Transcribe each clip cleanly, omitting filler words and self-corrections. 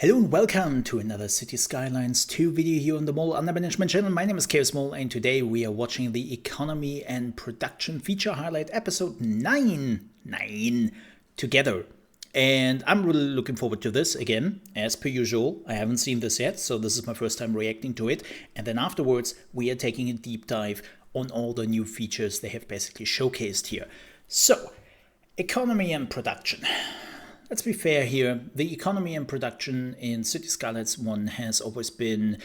Hello and welcome to another Cities Skylines 2 video here on the Mole Under Management channel. My name is ChaosMole and today we are watching the Economy and Production Feature Highlight episode 9 together. And I'm really looking forward to this again, as per usual. I haven't seen this yet, so this is my first time reacting to it. And then afterwards, we are taking a deep dive on all the new features they have basically showcased here. So, Economy and Production. Let's be fair here, the economy and production in Cities Skylines 1 has always been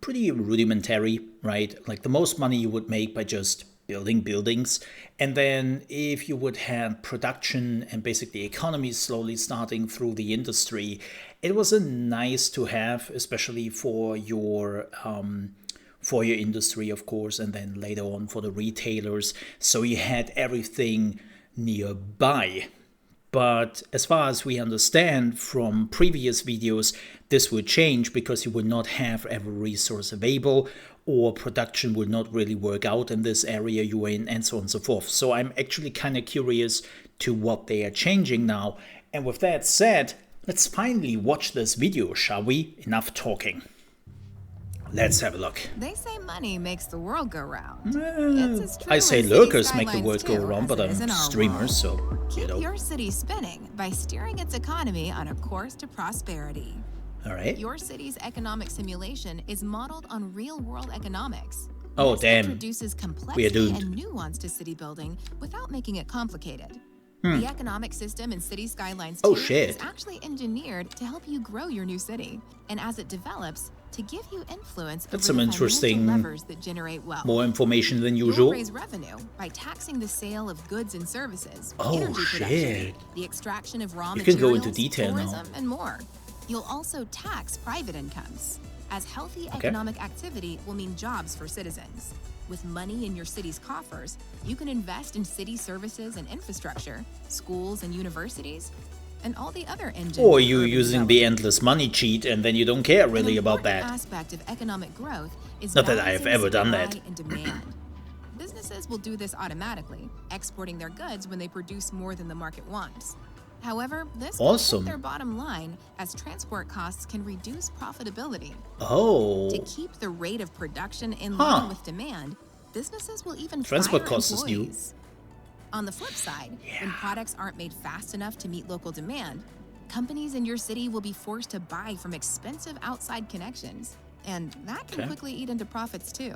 pretty rudimentary, right? Like the most money you would make by just building buildings. And then if you would have production and basically economy slowly starting through the industry, it was a nice to have, especially for your industry, of course, and then later on for the retailers. So you had everything nearby. But as far as we understand from previous videos, this would change because you would not have every resource available, or production would not really work out in this area you're in, and so on and so forth. So I'm actually kind of curious to what they are changing now. And with that said, let's finally watch this video, shall we? Enough talking. Let's have a look. They say money makes the world go round. I say lurkers make the world go around, but I'm streamers, so keep your city spinning by steering its economy on a course to prosperity. All right. Your city's economic simulation is modeled on real-world economics. Oh, this damn. introduces complexity and nuance to city building without making it complicated. The economic system in Cities Skylines 2 is actually engineered to help you grow your new city, and as it develops, to give you influence over some the interesting levers that generate wealth. More information than usual. You'll raise revenue by taxing the sale of goods and services, energy production, the extraction of raw materials, go into detail tourism, and more. You'll also tax private incomes, as healthy economic activity will mean jobs for citizens. With money in your city's coffers, you can invest in city services and infrastructure, schools and universities, and all the other engines. Or you using the endless money cheat and then you don't care really about that. An aspect of economic growth is not that I have ever done that. And demand. Businesses will do this automatically, exporting their goods when they produce more than the market wants. However, this can hit their bottom line, as transport costs can reduce profitability. To keep the rate of production in line with demand, businesses will even transport fire costs employees. is new. On the flip side, when products aren't made fast enough to meet local demand, companies in your city will be forced to buy from expensive outside connections, and that can quickly eat into profits too.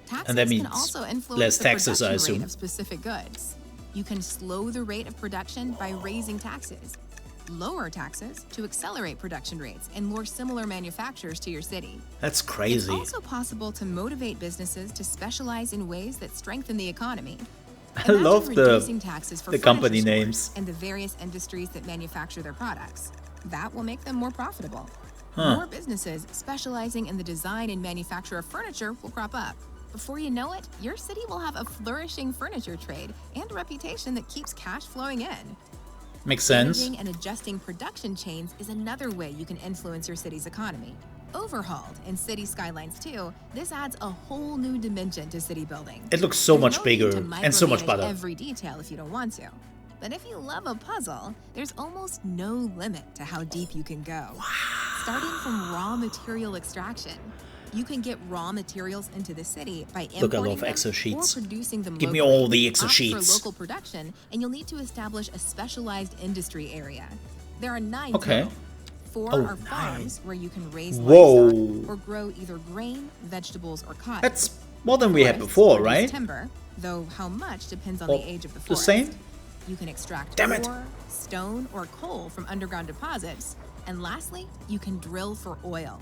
Taxes and that means can also influence less the taxes, I production assume. rate of specific goods. You can slow the rate of production by raising taxes, lower taxes to accelerate production rates and more similar manufacturers to your city. That's crazy. It's also possible to motivate businesses to specialize in ways that strengthen the economy. I love taxes for the company names and the various industries that manufacture their products. That will make them more profitable. More businesses specializing in the design and manufacture of furniture will crop up. Before you know it, your city will have a flourishing furniture trade and a reputation that keeps cash flowing in. Makes sense. Managing and adjusting production chains is another way you can influence your city's economy. Overhauled in Cities Skylines 2, this adds a whole new dimension to city building. It looks so much bigger and so much better. Every detail if you don't want to. But if you love a puzzle, there's almost no limit to how deep you can go. Starting from raw material extraction, you can get raw materials into the city by importing them or producing them locally. Give me all the Excel Opt sheets. for local production, and you'll need to establish a specialized industry area. There are 9 Okay. total. 4 are farms where you can raise Whoa. livestock or grow either grain, vegetables, or cotton. That's more than we had before, right? Timber, though how much depends on the age of the forest. The same? You can extract Damn it. ore, stone, or coal from underground deposits. And lastly, you can drill for oil.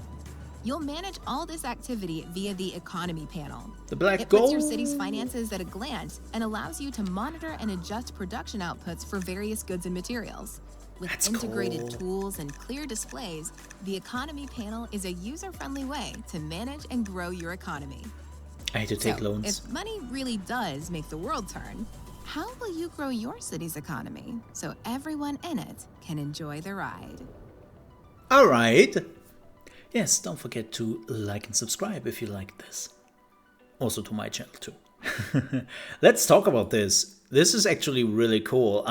You'll manage all this activity via the Economy panel. The black It gold. puts your city's finances at a glance and allows you to monitor and adjust production outputs for various goods and materials. With integrated tools and clear displays, the Economy panel is a user-friendly way to manage and grow your economy. I had to take loans. If money really does make the world turn, how will you grow your city's economy so everyone in it can enjoy the ride? All right. Yes, don't forget to like and subscribe if you like this. Also to my channel too. Let's talk about this. This is actually really cool.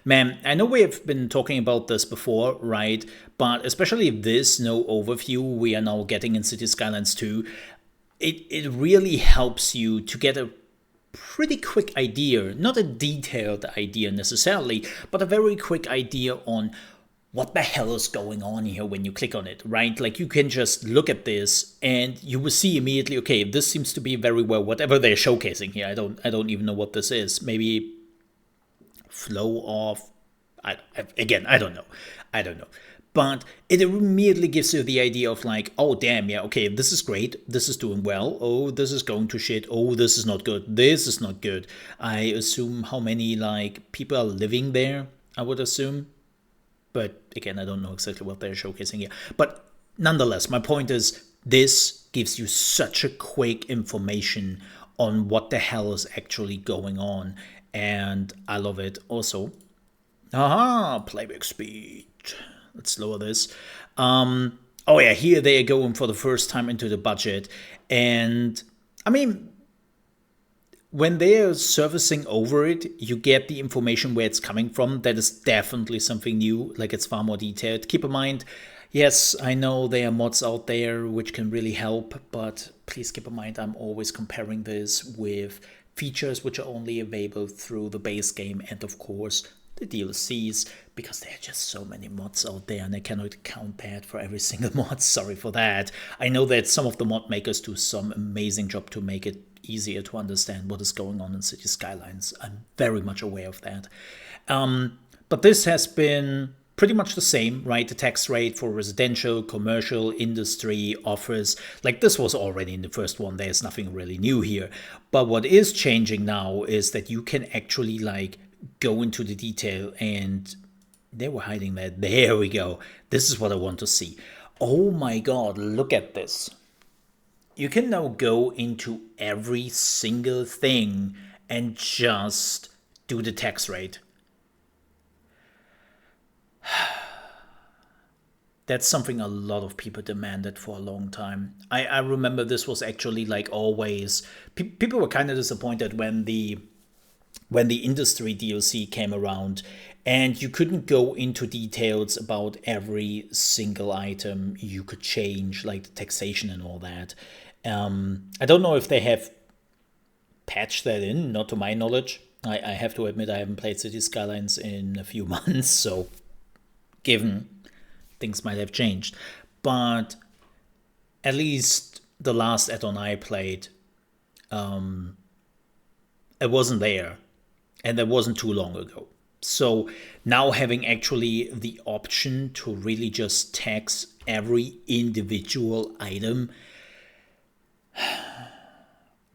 Man, I know we have been talking about this before, right? But especially this no overview we are now getting in Cities Skylines 2, it really helps you to get a pretty quick idea, not a detailed idea necessarily, but a very quick idea on what the hell is going on here when you click on it, right? Like you can just look at this and you will see immediately, okay, this seems to be very well whatever they're showcasing here. I don't even know what this is. Maybe flow off. Again, I don't know. But it immediately gives you the idea of like, oh damn, yeah, okay, this is great, this is doing well, oh, this is going to shit, oh, this is not good, this is not good. I assume how many like people are living there, I would assume. But again, I don't know exactly what they're showcasing here. But nonetheless, my point is this gives you such a quick information on what the hell is actually going on. And I love it. Also, playback speed. Let's lower this. Oh yeah, here they are going for the first time into the budget. And I mean, when they're servicing over it, you get the information where it's coming from. That is definitely something new, like it's far more detailed. Keep in mind, yes, I know there are mods out there which can really help, but please keep in mind I'm always comparing this with features which are only available through the base game and of course the DLCs, because there are just so many mods out there and I cannot count that for every single mod. Sorry for that. I know that some of the mod makers do some amazing job to make it easier to understand what is going on in Cities Skylines. I'm very much aware of that. But this has been pretty much the same, right? The tax rate for residential, commercial, industry, office, like this was already in the first one. There's nothing really new here. But what is changing now is that you can actually like go into the detail, and they were hiding that. There we go. This is what I want to see. Oh my God, look at this. You can now go into every single thing and just do the tax rate. That's something a lot of people demanded for a long time. I remember this was actually like always, people were kind of disappointed when the industry DLC came around and you couldn't go into details about every single item you could change, like the taxation and all that. I don't know if they have patched that in, not to my knowledge. I have to admit I haven't played Cities Skylines in a few months, so given things might have changed. But at least the last add-on I played, it wasn't there. And that wasn't too long ago. So now having actually the option to really just tax every individual item,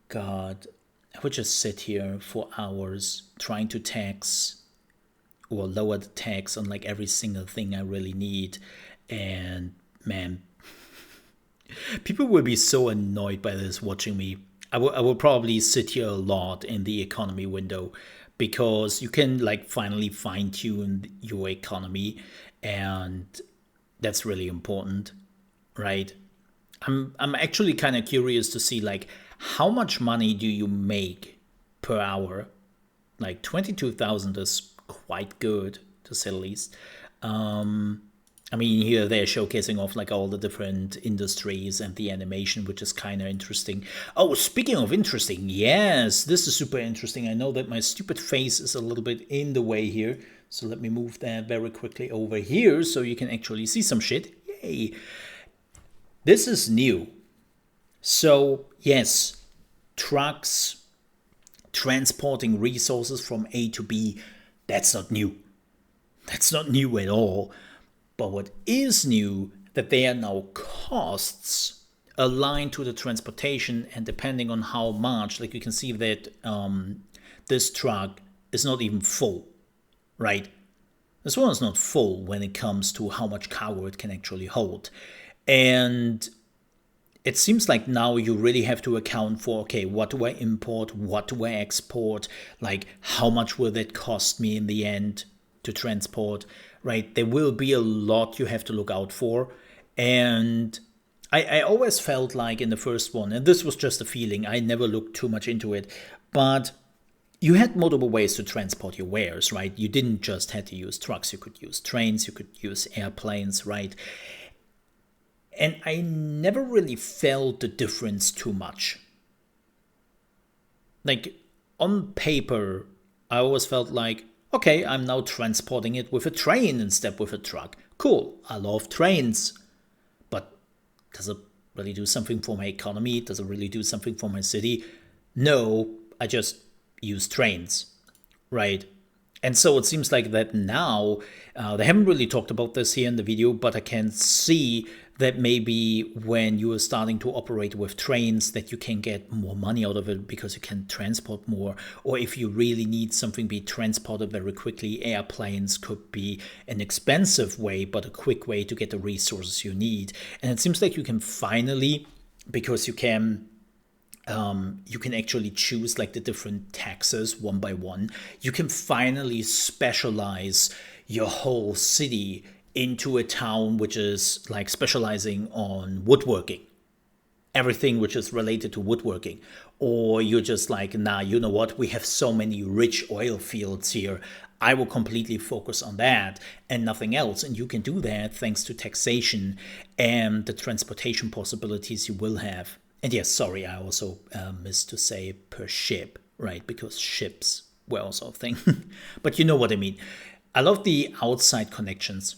God, I would just sit here for hours trying to tax or lower the tax on like every single thing I really need. And man, people will be so annoyed by this watching me. I will probably sit here a lot in the economy window, because you can like finally fine-tune your economy, and that's really important, right? I'm actually kind of curious to see like how much money do you make per hour? Like 22,000 is quite good, to say the least. I mean, here they're showcasing off like all the different industries and the animation, which is kind of interesting. Oh, speaking of interesting, yes, this is super interesting. I know that my stupid face is a little bit in the way here. So let me move that very quickly over here so you can actually see some shit. Yay. This is new. So yes, trucks transporting resources from A to B, that's not new. That's not new at all. But what is new, that there are now costs aligned to the transportation, and depending on how much, like you can see that this truck is not even full, right? This one is not full when it comes to how much cargo it can actually hold. And it seems like now you really have to account for, okay, what do I import? What do I export? Like, how much will that cost me in the end to transport, right? There will be a lot you have to look out for. And I always felt like in the first one, and this was just a feeling, I never looked too much into it, but you had multiple ways to transport your wares, right? You didn't just have to use trucks. You could use trains, you could use airplanes, right? And I never really felt the difference too much. Like, on paper, I always felt like, okay, I'm now transporting it with a train instead with a truck. Cool, I love trains. But does it really do something for my economy? Does it really do something for my city? No, I just use trains, right? And so it seems like that now, they haven't really talked about this here in the video, but I can see that maybe when you are starting to operate with trains, that you can get more money out of it because you can transport more. Or if you really need something be transported very quickly, airplanes could be an expensive way, but a quick way to get the resources you need. And it seems like you can finally, because you can actually choose like the different taxes one by one. You can finally specialize your whole city into a town which is like specializing on woodworking. Everything which is related to woodworking. Or you're just like, nah, you know what? We have so many rich oil fields here. I will completely focus on that and nothing else. And you can do that thanks to taxation and the transportation possibilities you will have. And yes, sorry, I also missed to say per ship, right? Because ships were also a thing. But you know what I mean. I love the outside connections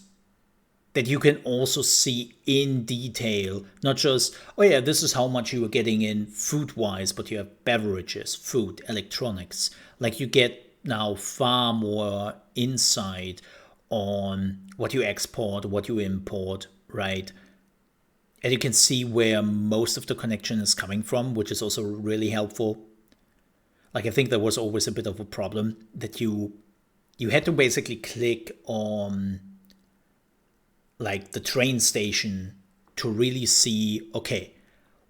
that you can also see in detail. Not just, oh yeah, this is how much you are getting in food-wise, but you have beverages, food, electronics. Like you get now far more insight on what you export, what you import, right? And you can see where most of the connection is coming from, which is also really helpful. Like I think there was always a bit of a problem that you had to basically click on like the train station to really see, okay,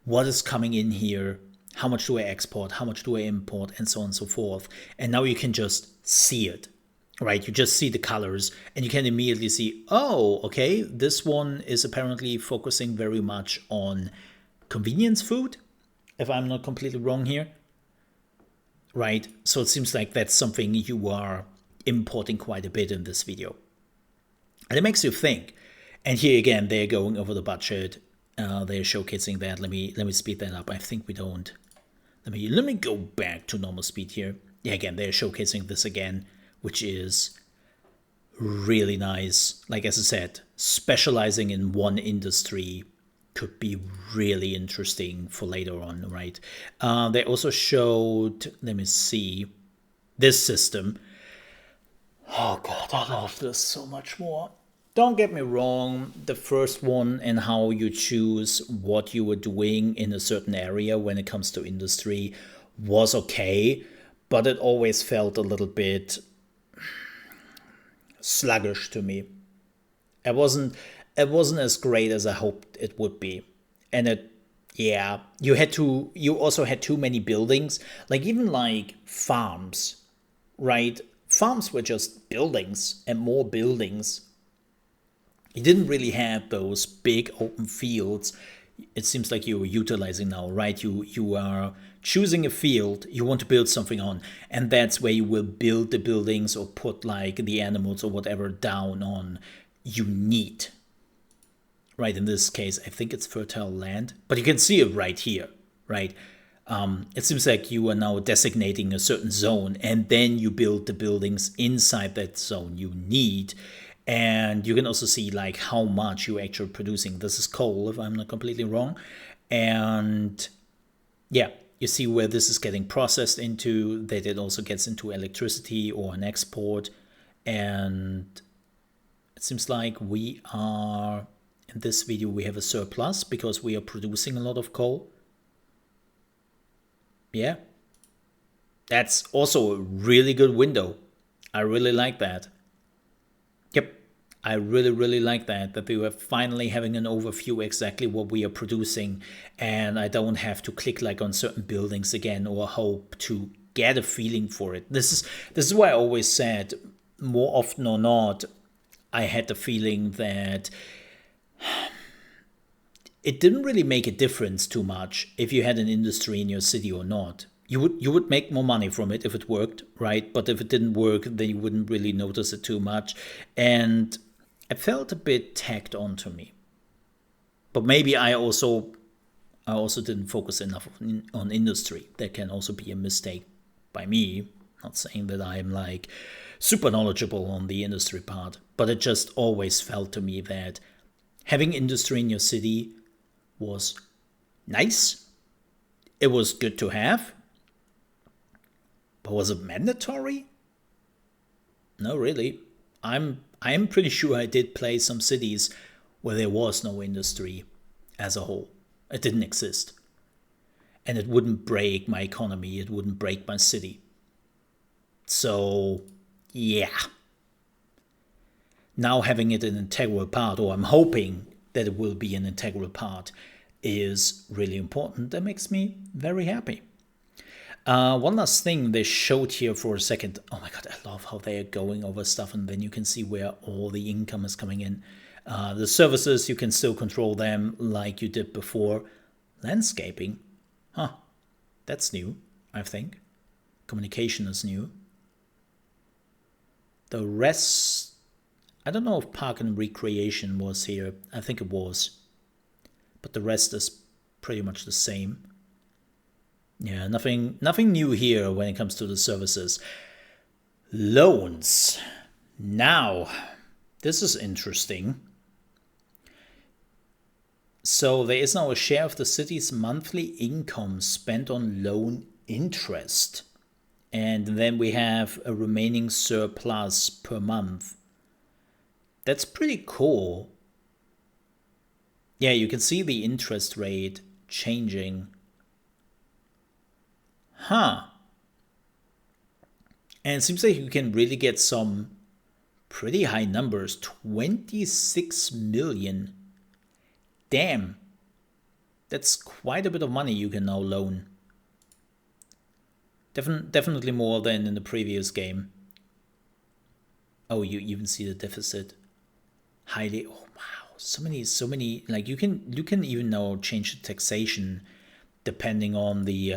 what is coming in here? How much do I export? How much do I import? And so on and so forth. And now you can just see it. Right, you just see the colors and you can immediately see, oh, okay, this one is apparently focusing very much on convenience food, if I'm not completely wrong here. Right, so it seems like that's something you are importing quite a bit in this video. And it makes you think. And here again, they're going over the budget. They're showcasing that. Let me speed that up. I think we don't. Let me go back to normal speed here. Yeah, again, they're showcasing this again, which is really nice. Like as I said, specializing in one industry could be really interesting for later on, right? They also showed, let me see, this system. Oh God, I love this so much more. Don't get me wrong, the first one and how you choose what you were doing in a certain area when it comes to industry was okay, but it always felt a little bit sluggish to me. It wasn't as great as I hoped it would be. And you also had too many buildings, like even like farms, right? Farms were just buildings and more buildings. You didn't really have those big open fields. It seems like you were utilizing now, right? You are choosing a field you want to build something on, and that's where you will build the buildings or put like the animals or whatever down on you need. Right, in this case, I think it's fertile land, but you can see it right here, right? It seems like you are now designating a certain zone, and then you build the buildings inside that zone you need. And you can also see like how much you're actually producing. This is coal, if I'm not completely wrong. And yeah, you see where this is getting processed into, that it also gets into electricity or an export. And it seems like we are, in this video, we have a surplus because we are producing a lot of coal. Yeah, that's also a really good window. I really like that. Yep, I really like that we were finally having an overview exactly what we are producing, and I don't have to click like on certain buildings again or hope to get a feeling for it. This is why I always said, more often or not, I had the feeling that it didn't really make a difference too much if you had an industry in your city or not, you would make more money from it if it worked, right? But if it didn't work, then you wouldn't really notice it too much. And it felt a bit tacked on to me. But maybe I also didn't focus enough on industry. That can also be a mistake by me. Not saying that I'm like super knowledgeable on the industry part, but it just always felt to me that having industry in your city was nice. It was good to have. But was it mandatory? No, really. I'm pretty sure I did play some cities where there was no industry as a whole. It didn't exist. And it wouldn't break my economy. It wouldn't break my city. So, yeah. Now having it an integral part, or I'm hoping that it will be an integral part, is really important. That makes me very happy. One last thing they showed here for a second. Oh my god, I love how they are going over stuff, and then you can see where all the income is coming in. The services, you can still control them like you did before. Landscaping, that's new, I think. Communication is new. The rest, I don't know if park and recreation was here. I think it was. But the rest is pretty much the same. Yeah, nothing new here when it comes to the services. Loans. Now, this is interesting. So there is now a share of the city's monthly income spent on loan interest. And then we have a remaining surplus per month. That's pretty cool. Yeah, you can see the interest rate changing. And it seems like you can really get some pretty high numbers. 26 million. Damn. That's quite a bit of money you can now loan. Definitely more than in the previous game. Oh, you even see the deficit. Highly. Oh wow, so many. Like you can even now change the taxation depending on the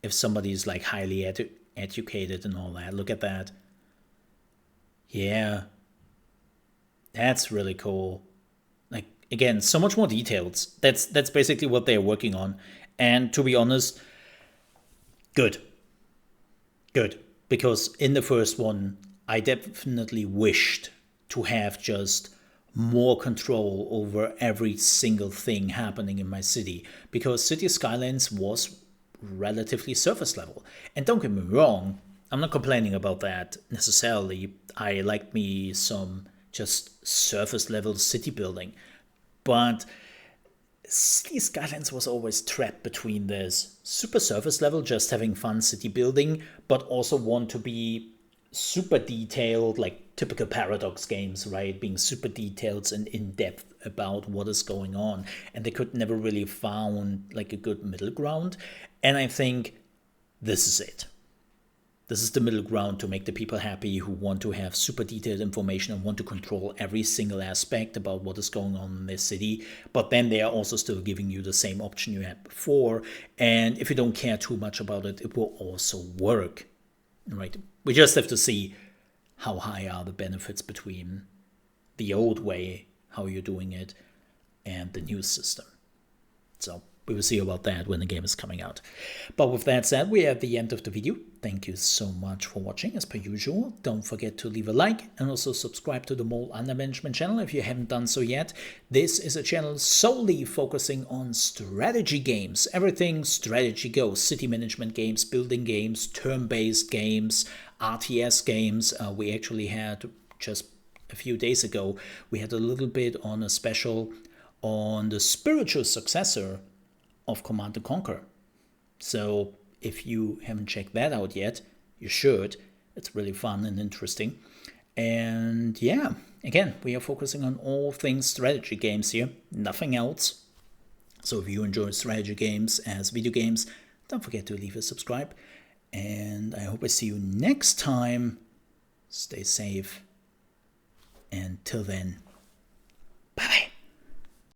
if somebody is like highly educated and all that. Look at that. Yeah, that's really cool. Like again, so much more details. That's basically what they're working on. And to be honest, good. Because in the first one, I definitely wished to have just more control over every single thing happening in my city, because Cities Skylines was relatively surface level. And don't get me wrong, I'm not complaining about that necessarily. I like me some just surface level city building. But Cities Skylines was always trapped between this super surface level, just having fun city building, but also want to be super detailed, like typical Paradox games, right? Being super detailed and in-depth about what is going on. And they could never really found like a good middle ground. And I think this is it. This is the middle ground to make the people happy who want to have super detailed information and want to control every single aspect about what is going on in their city. But then they are also still giving you the same option you had before. And if you don't care too much about it, it will also work, right? We just have to see how high are the benefits between the old way, how you're doing it, and the new system. So we will see about that when the game is coming out. But with that said, we are at the end of the video. Thank you so much for watching as per usual. Don't forget to leave a like and also subscribe to the Mole Under Management channel if you haven't done so yet. This is a channel solely focusing on strategy games. Everything strategy goes. City management games, building games, turn-based games, RTS games. We actually had just a few days ago, we had a little bit on a special on the spiritual successor of Command & Conquer. So if you haven't checked that out yet, you should. It's really fun and interesting. And yeah, again, we are focusing on all things strategy games here, nothing else. So if you enjoy strategy games as video games, don't forget to leave a subscribe. And I hope I see you next time. Stay safe. And till then, bye-bye.